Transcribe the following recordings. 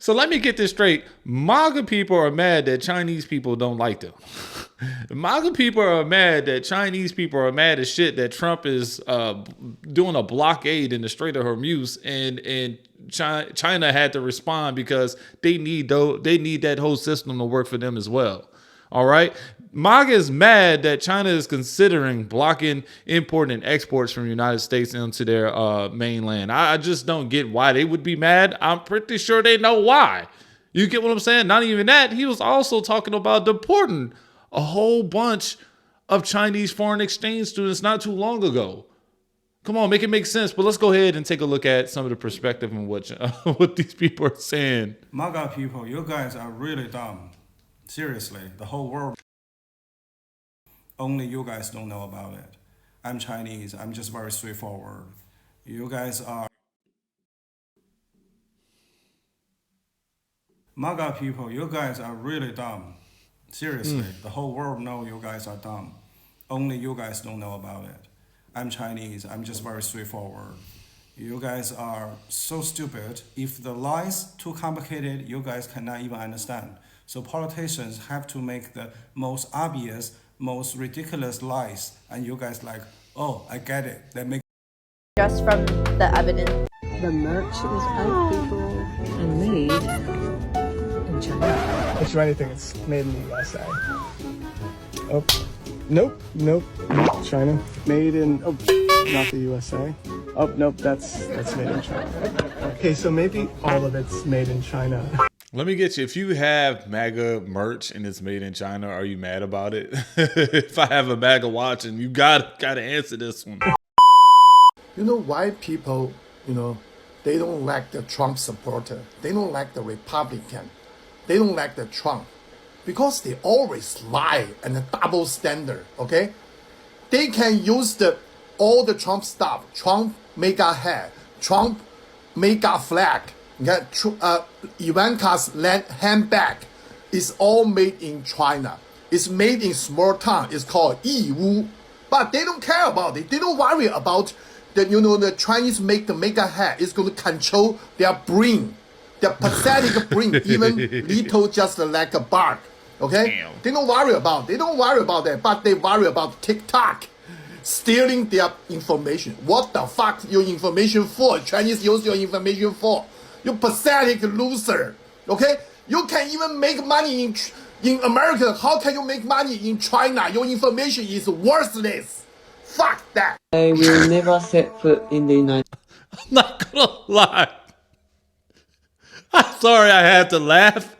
So let me get this straight. MAGA people are mad that Chinese people don't like them. MAGA people are mad that Chinese people are mad as shit that Trump is doing a blockade in the Strait of Hormuz, and China had to respond because they need that whole system to work for them as well. All right. MAGA is mad that China is considering blocking import and exports from the United States into their mainland. I just don't get why they would be mad. I'm pretty sure they know why. You get what I'm saying? Not even that. He was also talking about deporting a whole bunch of Chinese foreign exchange students not too long ago. Come on, make it make sense. But let's go ahead and take a look at some of the perspective and what these people are saying. MAGA people, you guys are really dumb. Seriously, the whole world. Only you guys don't know about it. I'm Chinese. I'm just very straightforward. You guys are MAGA people. You guys are really dumb. Seriously, the whole world know you guys are dumb. Only you guys don't know about it. I'm Chinese. I'm just very straightforward. You guys are so stupid. If the lies too complicated, you guys cannot even understand. So politicians have to make the most obvious, most ridiculous lies, and you guys like, oh, I get it. That makes just from the evidence. The merch is by people and made in China. Don't you anything, it's made in the USA. Oh, nope, China. Made in, not the USA. Oh, nope, that's made in China. Okay, so maybe all of it's made in China. Let me get you. If you have MAGA merch and it's made in China, are you mad about it? If I have a MAGA watch, and you gotta answer this one. You know why people, they don't like the Trump supporter. They don't like the Republican. They don't like the Trump. Because they always lie and a double standard, okay? They can use all the Trump stuff. Trump MAGA hat, Trump MAGA flag. Ivanka's handbag is all made in China. It's made in small town. It's called Yiwu. But they don't care about it. They don't worry about the Chinese make the MAGA hat is going to control their brain. Their pathetic brain, even little just like a bark. Okay? Damn. They don't worry about that, but they worry about TikTok stealing their information. What the fuck your information for? Chinese use your information for? You pathetic loser. Okay? You can't even make money in America. How can you make money in China? Your information is worthless. Fuck that. I will never set foot in the United I'm not gonna lie. I'm sorry I had to laugh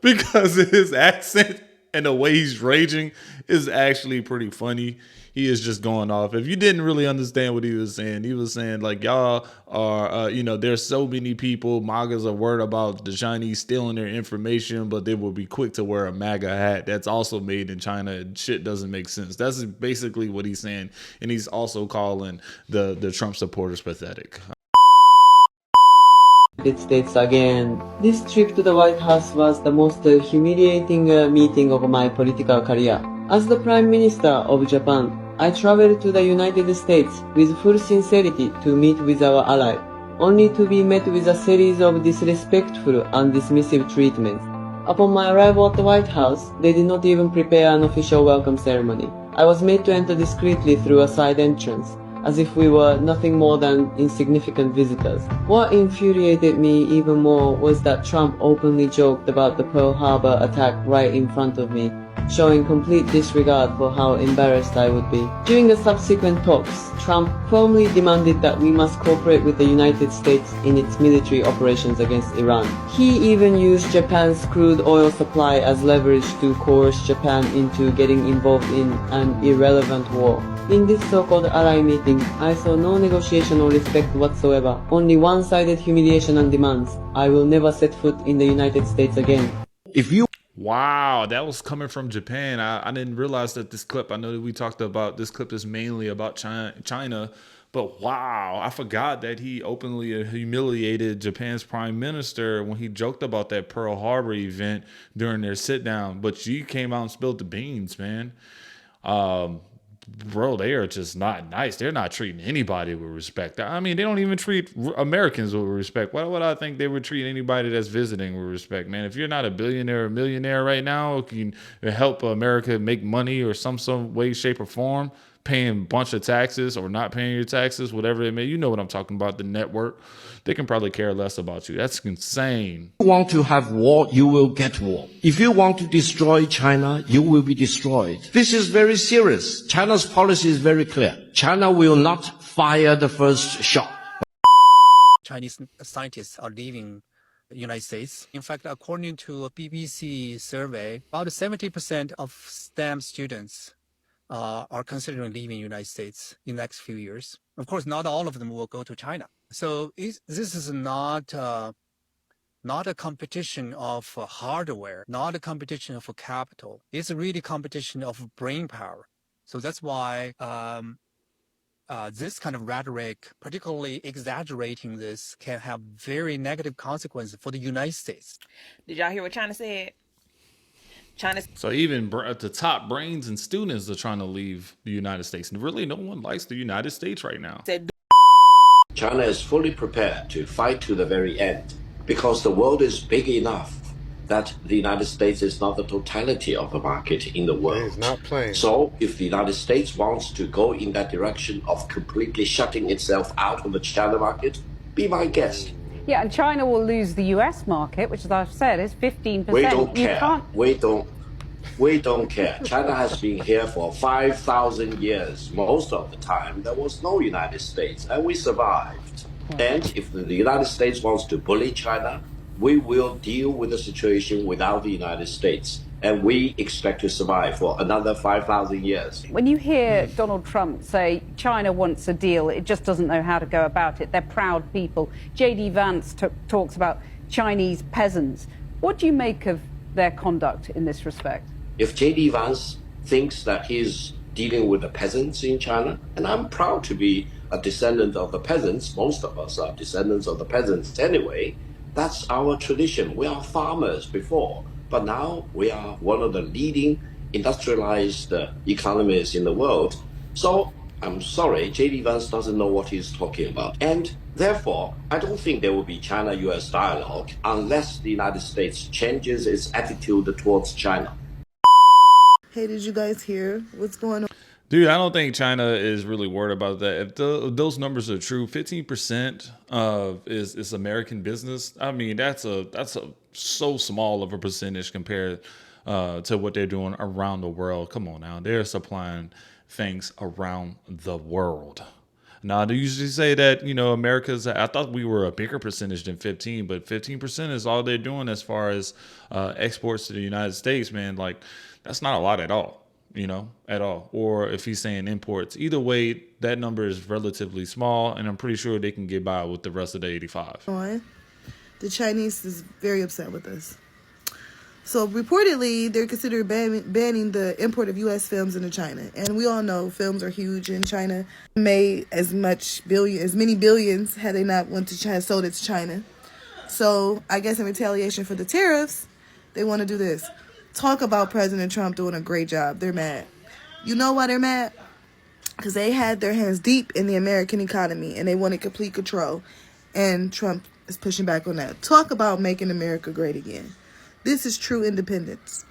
because his accent and the way he's raging is actually pretty funny. He is just going off. If you didn't really understand what he was saying like, y'all are, there's so many people, MAGAs are worried about the Chinese stealing their information, but they will be quick to wear a MAGA hat that's also made in China. And shit doesn't make sense. That's basically what he's saying. And he's also calling the Trump supporters pathetic. States again. This trip to the White House was the most humiliating meeting of my political career. As the Prime Minister of Japan, I traveled to the United States with full sincerity to meet with our ally, only to be met with a series of disrespectful and dismissive treatments. Upon my arrival at the White House, they did not even prepare an official welcome ceremony. I was made to enter discreetly through a side entrance, as if we were nothing more than insignificant visitors. What infuriated me even more was that Trump openly joked about the Pearl Harbor attack right in front of me, showing complete disregard for how embarrassed I would be. During the subsequent talks, Trump firmly demanded that we must cooperate with the United States in its military operations against Iran. He even used Japan's crude oil supply as leverage to coerce Japan into getting involved in an irrelevant war. In this so-called ally meeting, I saw no negotiation or respect whatsoever, only one-sided humiliation and demands. I will never set foot in the United States again. Wow, that was coming from Japan. I didn't realize that this clip, I know that we talked about, this clip is mainly about China, but wow, I forgot that he openly humiliated Japan's prime minister when he joked about that Pearl Harbor event during their sit down. But you came out and spilled the beans, man. bro, they are just not nice. They're not treating anybody with respect. I mean, they don't even treat Americans with respect. Why would I think they would treat anybody that's visiting with respect, man? If you're not a billionaire or millionaire right now, can help America make money or some way, shape, or form, paying a bunch of taxes or not paying your taxes, whatever it may, you know what I'm talking about, the network, they can probably care less about you. That's insane. If you want to have war, you will get war. If you want to destroy China, you will be destroyed. This is very serious. China's policy is very clear. China will not fire the first shot. Chinese scientists are leaving the United States. In fact, according to a BBC survey, about 70% of STEM students are considering leaving the United States in the next few years. Of course, not all of them will go to China. So this is not a competition of hardware, not a competition of capital. It's really competition of brain power. So that's why this kind of rhetoric, particularly exaggerating this, can have very negative consequences for the United States. Did y'all hear what China said? So even at the top brains and students are trying to leave the United States. And really, no one likes the United States right now. China is fully prepared to fight to the very end because the world is big enough that the United States is not the totality of the market in the world. It's not playing. So if the United States wants to go in that direction of completely shutting itself out of the China market, be my guest. Yeah, and China will lose the US market, which, as I've said, is 15%. We don't care. We don't care. China has been here for 5,000 years. Most of the time, there was no United States, and we survived. And if the United States wants to bully China, we will deal with the situation without the United States. And we expect to survive for another 5,000 years. When you hear Donald Trump say China wants a deal, it just doesn't know how to go about it. They're proud people. J.D. Vance talks about Chinese peasants. What do you make of their conduct in this respect? If J.D. Vance thinks that he's dealing with the peasants in China, and I'm proud to be a descendant of the peasants, most of us are descendants of the peasants anyway, that's our tradition. We are farmers before. But now we are one of the leading industrialized economies in the world. So I'm sorry, J.D. Vance doesn't know what he's talking about. And therefore, I don't think there will be China-US dialogue unless the United States changes its attitude towards China. Hey, did you guys hear what's going on? Dude, I don't think China is really worried about that. If those numbers are true, 15% is American business. I mean, that's so small of a percentage compared to what they're doing around the world. Come on now, they're supplying things around the world. Now, they usually say that, America's, I thought we were a bigger percentage than 15, but 15% is all they're doing as far as exports to the United States, man. Like, that's not a lot at all. At all. Or if he's saying imports, either way, that number is relatively small, and I'm pretty sure they can get by with the rest of the 85. The Chinese is very upset with us. So reportedly, they're considering banning the import of U.S. films into China. And we all know films are huge in China. Made as many billions had they not went to China, sold it to China. So I guess in retaliation for the tariffs, they want to do this. Talk about President Trump doing a great job. They're mad. You know why they're mad? Because they had their hands deep in the American economy and they wanted complete control. And Trump is pushing back on that. Talk about making America great again. This is true independence.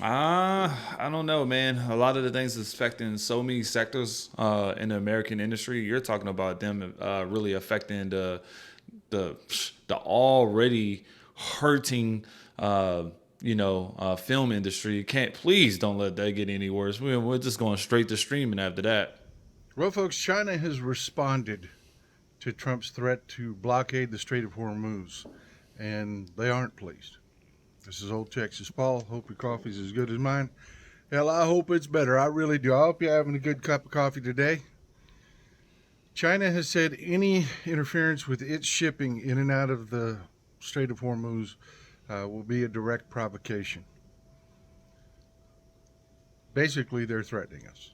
I don't know, man. A lot of the things that's affecting so many sectors in the American industry. You're talking about them really affecting the already hurting film industry. Please don't let that get any worse. We're just going straight to streaming after that. Well, folks, China has responded to Trump's threat to blockade the Strait of Hormuz, and they aren't pleased. This is Old Texas Paul. Hope your coffee's as good as mine. Hell, I hope it's better. I really do. I hope you're having a good cup of coffee today. China has said any interference with its shipping in and out of the Strait of Hormuz will be a direct provocation. Basically, they're threatening us.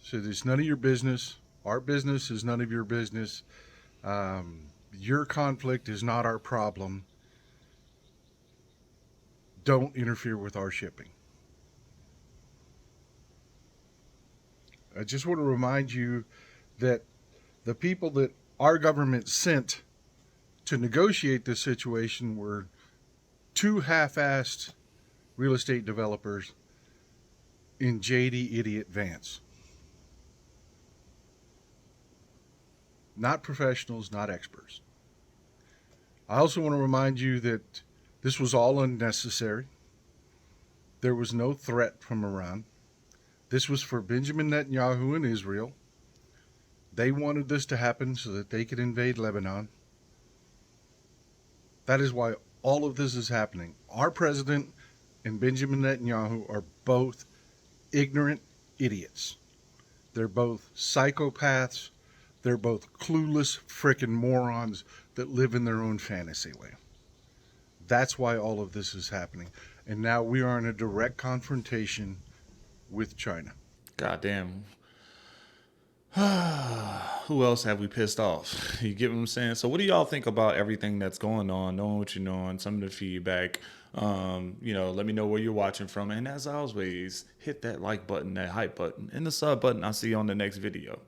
So it's none of your business. Our business is none of your business. Your conflict is not our problem. Don't interfere with our shipping. I just want to remind you that the people that our government sent to negotiate this situation were two half-assed real estate developers in JD Idiot Vance. Not professionals, not experts. I also want to remind you that this was all unnecessary. There was no threat from Iran. This was for Benjamin Netanyahu and Israel. They wanted this to happen so that they could invade Lebanon. That is why all of this is happening. Our president and Benjamin Netanyahu are both ignorant idiots. They're both psychopaths. They're both clueless frickin' morons that live in their own fantasy land. That's why all of this is happening. And now we are in a direct confrontation with China. Goddamn. Who else have we pissed off? You get what I'm saying? So what do y'all think about everything that's going on, knowing what you know, and some of the feedback? Let me know where you're watching from. And as always, hit that like button, that hype button, and the sub button. I'll see you on the next video.